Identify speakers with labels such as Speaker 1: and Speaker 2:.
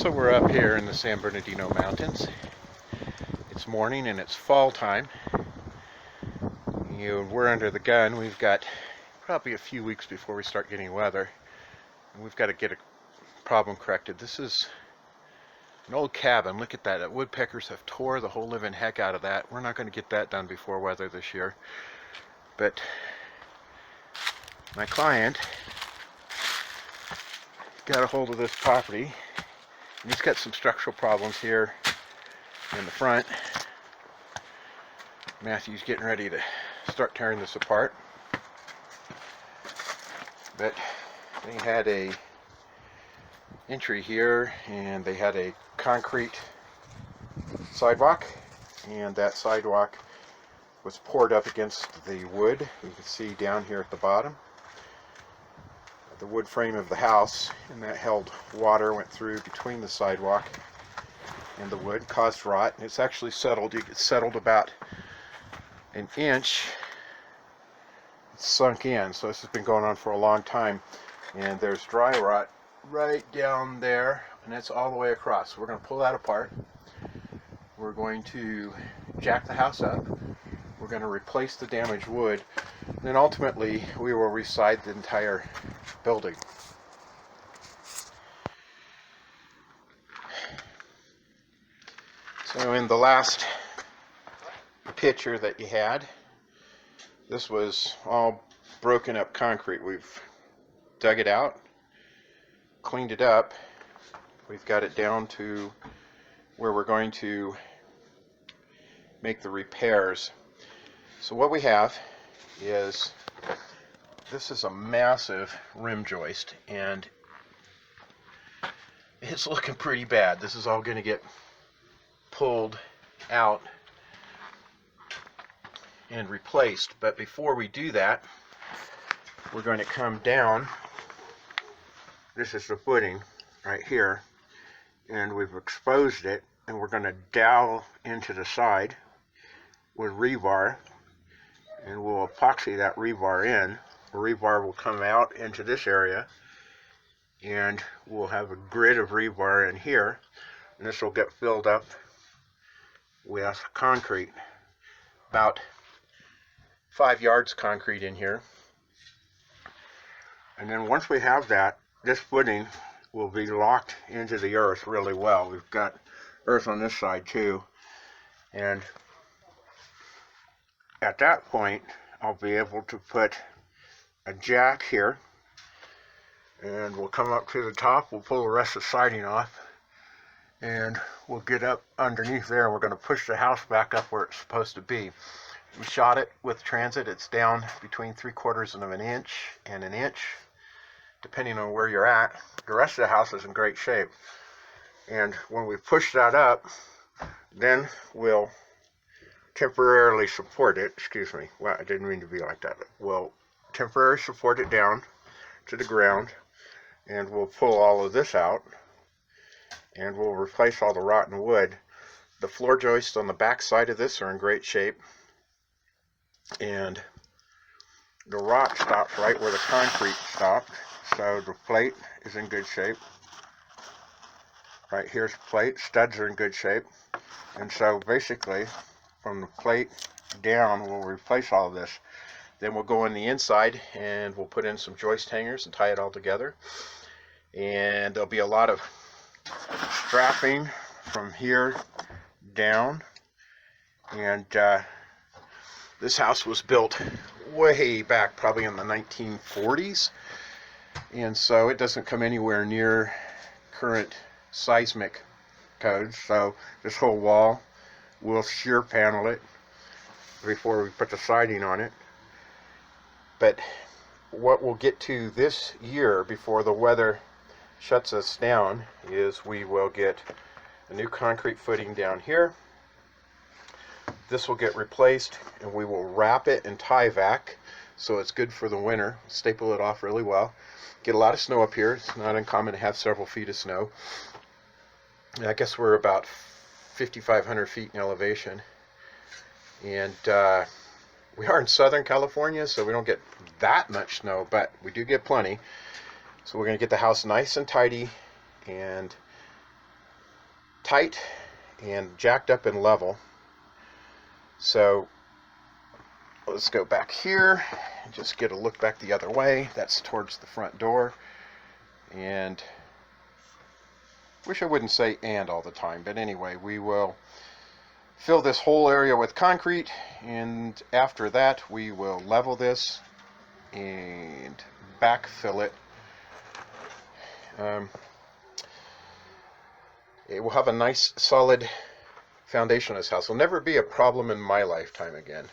Speaker 1: So we're up here in the San Bernardino Mountains. It's morning and it's fall time. We're under the gun. We've got probably a few weeks before we start getting weather. And we've got to get a problem corrected. This is an old cabin. Look at that. The woodpeckers have tore the whole living heck out of that. We're not going to get that done before weather this year. But my client got a hold of this property. And he's got some structural problems here in the front. Matthew's getting ready to start tearing this apart. But they had a entry here, and they had a concrete sidewalk, and that sidewalk was poured up against the wood. You can see down here at the bottom the wood frame of the house, and that held water, went through between the sidewalk and the wood, caused rot. And it's actually settled. It's settled about an inch. It's sunk in, so this has been going on for a long time. And there's dry rot right down there, and it's all the way across. So we're going to pull that apart. We're going to jack the house up. We're going to replace the damaged wood. And then ultimately, we will reside the entire building. So in the last picture that you had, this was all broken up concrete. We've dug it out, cleaned it up. We've got it down to where we're going to make the repairs. So what we have is, this is a massive rim joist, and it's looking pretty bad. This is all going to get pulled out and replaced. But before we do that, we're going to come down. This is the footing right here, and we've exposed it, and we're going to dowel into the side with rebar, and we'll epoxy that rebar in. The rebar will come out into this area, and we'll have a grid of rebar in here, and this will get filled up with concrete, about 5 yards concrete in here. And then once we have that, this footing will be locked into the earth really well. We've got earth on this side too, and at that point I'll be able to put a jack here, and we'll come up to the top. We'll pull the rest of the siding off, and we'll get up underneath there. We're going to push the house back up where it's supposed to be. We shot it with transit. It's down between 3/4 of an inch and an inch, depending on where you're at. The rest of the house is in great shape. And when we push that up, then we'll temporarily support it. Excuse me. Well, I didn't mean to be like that. We'll temporarily support it down to the ground, and we'll pull all of this out, and we'll replace all the rotten wood. The floor joists on the back side of this are in great shape, and the rot stops right where the concrete stopped, so the plate is in good shape. Right here's the plate. Studs are in good shape, and so basically from the plate down we'll replace all of this. Then we'll go in the inside, and we'll put in some joist hangers and tie it all together, and there'll be a lot of strapping from here down. And this house was built way back, probably in the 1940s, and so it doesn't come anywhere near current seismic codes. So this whole wall, we'll shear panel it before we put the siding on it. But what we'll get to this year before the weather shuts us down is we will get a new concrete footing down here. This will get replaced, and we will wrap it in tie vac so it's good for the winter. Staple it off really well. Get a lot of snow up here. It's not uncommon to have several feet of snow. And I guess we're about 5,500 feet in elevation, and we are in Southern California, so we don't get that much snow, but we do get plenty. So we're going to get the house nice and tidy, and tight and jacked up and level. So let's go back here and just get a look back the other way. That's towards the front door. And wish I wouldn't say "and" all the time, but anyway, we will fill this whole area with concrete, and after that we will level this and backfill it. It will have a nice solid foundation on this house. It'll never be a problem in my lifetime again.